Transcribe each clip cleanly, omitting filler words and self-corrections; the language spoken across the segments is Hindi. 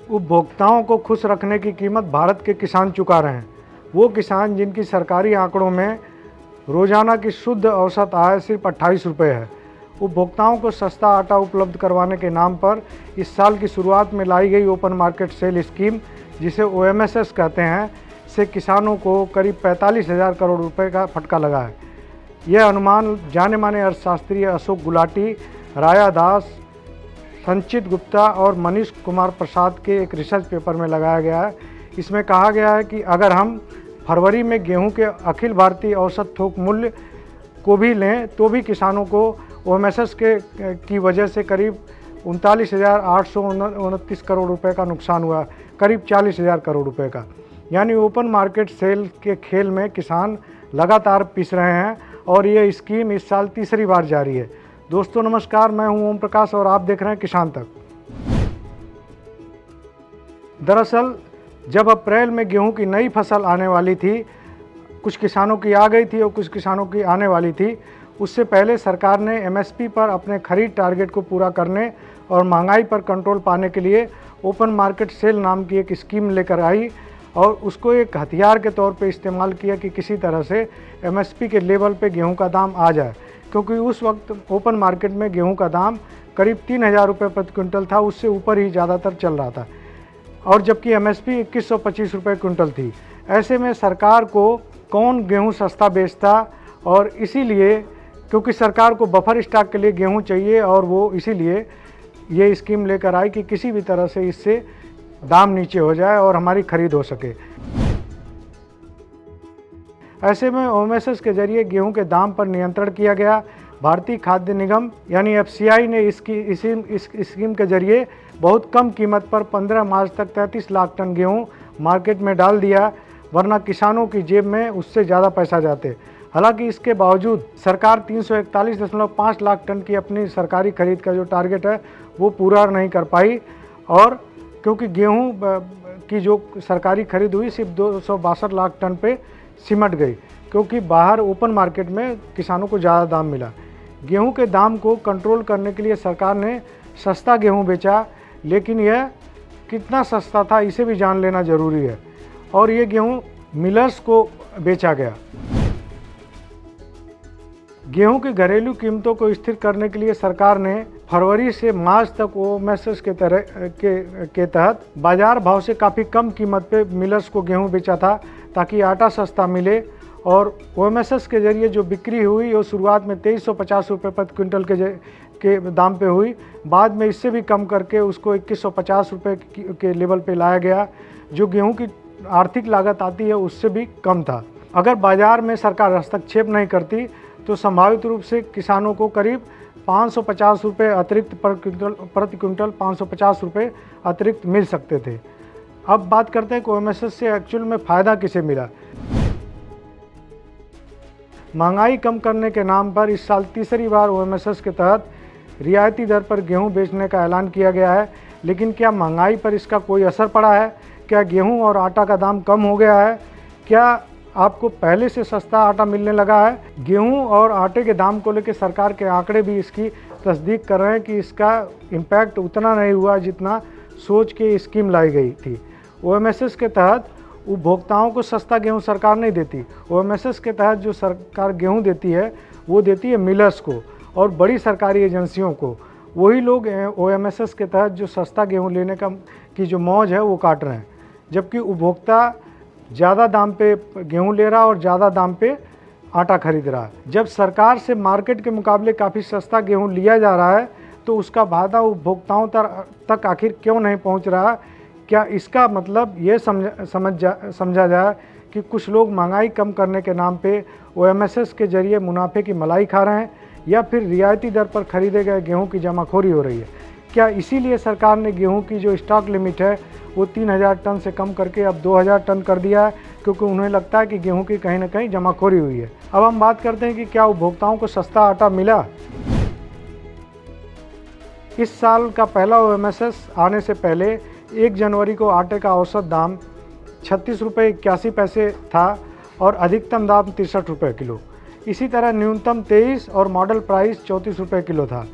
उपभोक्ताओं को खुश रखने की कीमत भारत के किसान चुका रहे हैं। वो किसान जिनकी सरकारी आंकड़ों में रोजाना की शुद्ध औसत आय सिर्फ 28 रुपये है। उपभोक्ताओं को सस्ता आटा उपलब्ध करवाने के नाम पर इस साल की शुरुआत में लाई गई ओपन मार्केट सेल स्कीम, जिसे OMSS कहते हैं, से किसानों को करीब 45,000 करोड़ रुपए का फटका लगा है। यह अनुमान जाने माने अर्थशास्त्री अशोक गुलाटी, राया दास, संचित गुप्ता और मनीष कुमार प्रसाद के एक रिसर्च पेपर में लगाया गया है। इसमें कहा गया है कि अगर हम फरवरी में गेहूं के अखिल भारतीय औसत थोक मूल्य को भी लें तो भी किसानों को OMSS की वजह से करीब 39,829 करोड़ रुपए का नुकसान हुआ, करीब 40,000 करोड़ रुपए का। यानी ओपन मार्केट सेल के खेल में किसान लगातार पिस रहे हैं और ये स्कीम इस साल तीसरी बार जारी है। दोस्तों नमस्कार, मैं हूं ओम प्रकाश और आप देख रहे हैं किसान तक। दरअसल जब अप्रैल में गेहूं की नई फसल आने वाली थी, कुछ किसानों की आ गई थी और कुछ किसानों की आने वाली थी, उससे पहले सरकार ने MSP पर अपने खरीद टारगेट को पूरा करने और महंगाई पर कंट्रोल पाने के लिए ओपन मार्केट सेल नाम की एक स्कीम लेकर आई और उसको एक हथियार के तौर पे इस्तेमाल किया कि किसी तरह से MSP के लेवल पे गेहूं का दाम आ जाए, क्योंकि उस वक्त ओपन मार्केट में गेहूं का दाम करीब 3,000 रुपये प्रति क्विंटल था, उससे ऊपर ही ज़्यादातर चल रहा था, और जबकि MSP 2125 रुपये क्विंटल थी। ऐसे में सरकार को कौन गेहूं सस्ता बेचता, और इसीलिए क्योंकि सरकार को बफर स्टॉक के लिए गेहूं चाहिए और वो इसीलिए ये स्कीम लेकर आई कि किसी भी तरह से इससे दाम नीचे हो जाए और हमारी खरीद हो सके। ऐसे में OMSS के जरिए गेहूं के दाम पर नियंत्रण किया गया। भारतीय खाद्य निगम यानी FCI ने इस स्कीम के जरिए बहुत कम कीमत पर 15 मार्च तक 33 लाख टन गेहूं मार्केट में डाल दिया, वरना किसानों की जेब में उससे ज़्यादा पैसा जाते। हालांकि इसके बावजूद सरकार 341.5 लाख टन की अपनी सरकारी खरीद का जो टारगेट है वो पूरा नहीं कर पाई, और क्योंकि गेहूं की जो सरकारी खरीद हुई सिर्फ 262 लाख टन पे सिमट गई, क्योंकि बाहर ओपन मार्केट में किसानों को ज़्यादा दाम मिला। गेहूं के दाम को कंट्रोल करने के लिए सरकार ने सस्ता गेहूं बेचा, लेकिन यह कितना सस्ता था इसे भी जान लेना ज़रूरी है, और ये गेहूं मिलर्स को बेचा गया। गेहूं की घरेलू कीमतों को स्थिर करने के लिए सरकार ने फरवरी से मार्च तक OMSS के तहत बाजार भाव से काफ़ी कम कीमत पे मिलर्स को गेहूं बेचा था, ताकि आटा सस्ता मिले। और OMSS के जरिए जो बिक्री हुई वो शुरुआत में 2350 रुपये प्रति क्विंटल के दाम पे हुई, बाद में इससे भी कम करके उसको 2150 रुपये के लेवल पे लाया गया, जो गेहूं की आर्थिक लागत आती है उससे भी कम था। अगर बाज़ार में सरकार हस्तक्षेप नहीं करती तो संभावित रूप से किसानों को करीब 550 रुपये अतिरिक्त प्रति क्विंटल 550 रुपये अतिरिक्त मिल सकते थे। अब बात करते हैं कि OMSS से एक्चुअल में फ़ायदा किसे मिला। महंगाई कम करने के नाम पर इस साल तीसरी बार OMSS के तहत रियायती दर पर गेहूं बेचने का ऐलान किया गया है, लेकिन क्या महंगाई पर इसका कोई असर पड़ा है? क्या गेहूं और आटा का दाम कम हो गया है? क्या आपको पहले से सस्ता आटा मिलने लगा है? गेहूं और आटे के दाम को लेकर सरकार के आंकड़े भी इसकी तस्दीक कर रहे हैं कि इसका इम्पैक्ट उतना नहीं हुआ जितना सोच के स्कीम लाई गई थी। OMSS के तहत उपभोक्ताओं को सस्ता गेहूं सरकार नहीं देती। OMSS के तहत जो सरकार गेहूं देती है वो देती है मिलर्स को और बड़ी सरकारी एजेंसियों को। वही लोग OMSS के तहत जो सस्ता गेहूं लेने की जो मौज है वो काट रहे हैं, जबकि उपभोक्ता ज़्यादा दाम पे गेहूं ले रहा और ज़्यादा दाम पे आटा खरीद रहा है। जब सरकार से मार्केट के मुकाबले काफ़ी सस्ता गेहूं लिया जा रहा है तो उसका फायदा उपभोक्ताओं तक आखिर क्यों नहीं पहुंच रहा? क्या इसका मतलब ये समझा जाए कि कुछ लोग महंगाई कम करने के नाम पे OMSS के जरिए मुनाफे की मलाई खा रहे हैं, या फिर रियायती दर पर खरीदे गए गेहूं की जमाखोरी हो रही है? क्या इसीलिए सरकार ने गेहूं की जो स्टॉक लिमिट है वो 3,000 टन से कम करके अब 2,000 टन कर दिया है, क्योंकि उन्हें लगता है कि गेहूं की कहीं ना कहीं जमाखोरी हुई है? अब हम बात करते हैं कि क्या उपभोक्ताओं को सस्ता आटा मिला। इस साल का पहला OMSS आने से पहले 1 जनवरी को आटे का औसत दाम 36 रुपये 81 पैसे था और अधिकतम दाम 63 रुपये किलो। इसी तरह न्यूनतम 23 और मॉडल प्राइस 34 रुपये किलो था।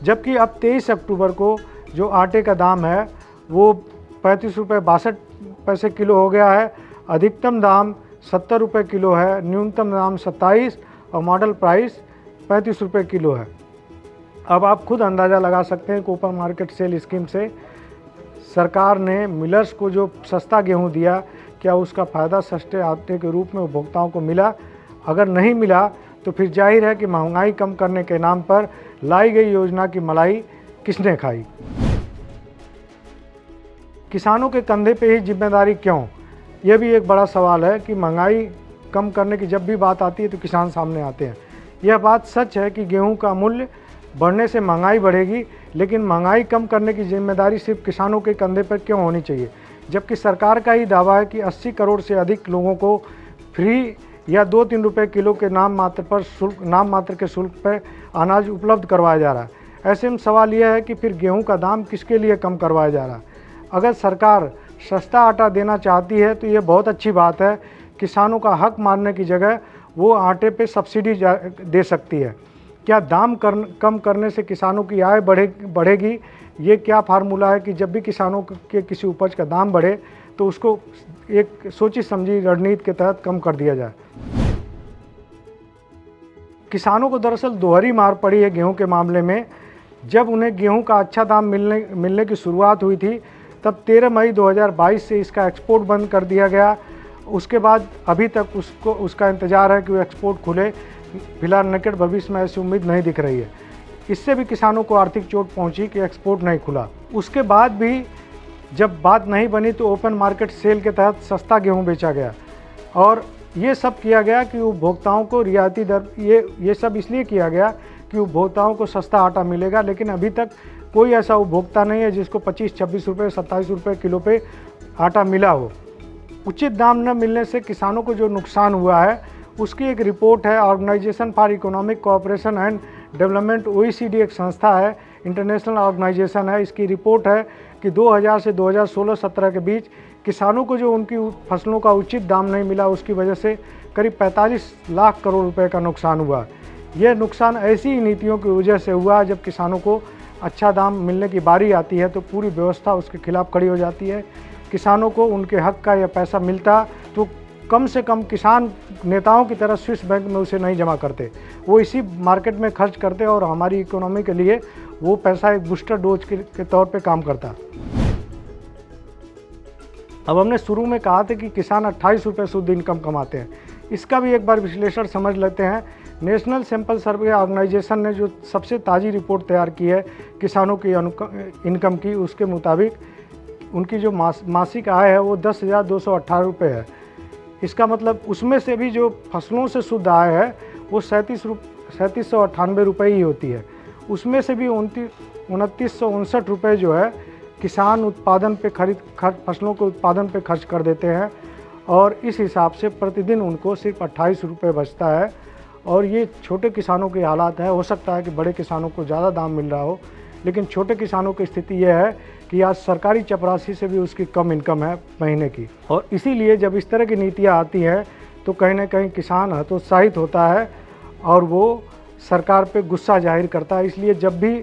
जबकि अब 23 अक्टूबर को जो आटे का दाम है वो 35 रुपये 62 पैसे किलो हो गया है। अधिकतम दाम 70 रुपये किलो है, न्यूनतम दाम 27 और मॉडल प्राइस 35 रुपये किलो है। अब आप खुद अंदाज़ा लगा सकते हैं कि ओपन मार्केट सेल स्कीम से सरकार ने मिलर्स को जो सस्ता गेहूं दिया, क्या उसका फ़ायदा सस्ते आटे के रूप में उपभोक्ताओं को मिला? अगर नहीं मिला तो फिर जाहिर है कि महंगाई कम करने के नाम पर लाई गई योजना की मलाई किसने खाई? किसानों के कंधे पे ही जिम्मेदारी क्यों? यह भी एक बड़ा सवाल है कि महंगाई कम करने की जब भी बात आती है तो किसान सामने आते हैं। यह बात सच है कि गेहूं का मूल्य बढ़ने से महंगाई बढ़ेगी, लेकिन महंगाई कम करने की जिम्मेदारी सिर्फ किसानों के कंधे पर क्यों होनी चाहिए, जबकि सरकार का ही दावा है कि 80 करोड़ से अधिक लोगों को फ्री या 2-3 रुपये किलो के नाम मात्र के शुल्क पर अनाज उपलब्ध करवाया जा रहा है। ऐसे में सवाल यह है कि फिर गेहूं का दाम किसके लिए कम करवाया जा रहा है? अगर सरकार सस्ता आटा देना चाहती है तो ये बहुत अच्छी बात है। किसानों का हक मारने की जगह वो आटे पे सब्सिडी दे सकती है। क्या दाम कम करने से किसानों की आय बढ़ेगी? ये क्या फार्मूला है कि जब भी किसानों के किसी उपज का दाम बढ़े तो उसको एक सोची समझी रणनीति के तहत कम कर दिया जाए? किसानों को दरअसल दोहरी मार पड़ी है गेहूं के मामले में। जब उन्हें गेहूं का अच्छा दाम मिलने की शुरुआत हुई थी तब 13 मई 2022 से इसका एक्सपोर्ट बंद कर दिया गया। उसके बाद अभी तक उसका इंतज़ार है कि वो एक्सपोर्ट खुले। फिलहाल निकट भविष्य में ऐसी उम्मीद नहीं दिख रही है। इससे भी किसानों को आर्थिक चोट पहुंची कि एक्सपोर्ट नहीं खुला। उसके बाद भी जब बात नहीं बनी तो ओपन मार्केट सेल के तहत सस्ता गेहूं बेचा गया और ये सब किया गया कि उपभोक्ताओं को रियायती दर, ये सब इसलिए किया गया कि उपभोक्ताओं को सस्ता आटा मिलेगा, लेकिन अभी तक कोई ऐसा उपभोक्ता नहीं है जिसको 25-26 रुपये 27 रुपये किलो पे आटा मिला हो। उचित दाम न मिलने से किसानों को जो नुकसान हुआ है उसकी एक रिपोर्ट है। Organisation for economic cooperation and development OECD एक संस्था है, इंटरनेशनल ऑर्गेनाइजेशन है। इसकी रिपोर्ट है कि 2000 से 2016-17 के बीच किसानों को जो उनकी फसलों का उचित दाम नहीं मिला उसकी वजह से करीब 45 लाख करोड़ रुपए का नुकसान हुआ। यह नुकसान ऐसी ही नीतियों की वजह से हुआ। जब किसानों को अच्छा दाम मिलने की बारी आती है तो पूरी व्यवस्था उसके खिलाफ खड़ी हो जाती है। किसानों को उनके हक का यह पैसा मिलता तो कम से कम किसान नेताओं की तरह स्विस बैंक में उसे नहीं जमा करते, वो इसी मार्केट में खर्च करते और हमारी इकोनॉमी के लिए वो पैसा एक बूस्टर डोज के तौर पे काम करता। अब हमने शुरू में कहा था कि किसान 28 रुपये शुद्ध इनकम कमाते हैं। इसका भी एक बार विश्लेषण समझ लेते हैं। नेशनल सैंपल सर्वे ऑर्गेनाइजेशन ने जो सबसे ताज़ी रिपोर्ट तैयार की है किसानों की इनकम की, उसके मुताबिक उनकी जो मासिक आय है वो 10,218 रुपये है। इसका मतलब उसमें से भी जो फसलों से शुद्ध आय है वो 3798 रुपये ही होती है। उसमें से भी 2959 रुपये जो है किसान उत्पादन पे फसलों के उत्पादन पे खर्च कर देते हैं और इस हिसाब से प्रतिदिन उनको सिर्फ 28 रुपये बचता है। और ये छोटे किसानों के हालात है। हो सकता है कि बड़े किसानों को ज़्यादा दाम मिल रहा हो, लेकिन छोटे किसानों की स्थिति यह है कि आज सरकारी चपरासी से भी उसकी कम इनकम है महीने की। और इसीलिए जब इस तरह की नीतियाँ आती हैं तो कहीं ना कहीं किसान हतोत्साहित होता है और वो सरकार पे गुस्सा जाहिर करता है। इसलिए जब भी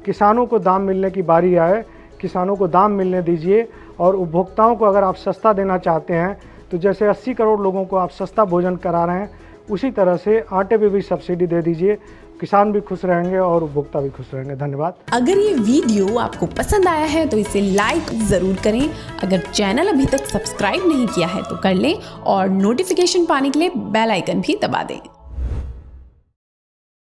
किसानों को दाम मिलने की बारी आए, किसानों को दाम मिलने दीजिए। और उपभोक्ताओं को अगर आप सस्ता देना चाहते हैं तो जैसे 80 करोड़ लोगों को आप सस्ता भोजन करा रहे हैं, उसी तरह से आटे पे भी सब्सिडी दे दीजिए। किसान भी खुश रहेंगे और उपभोक्ता भी खुश रहेंगे। धन्यवाद। अगर ये वीडियो आपको पसंद आया है तो इसे लाइक जरूर करें। अगर चैनल अभी तक सब्सक्राइब नहीं किया है तो कर लें और नोटिफिकेशन पाने के लिए बेल आइकन भी दबा दें।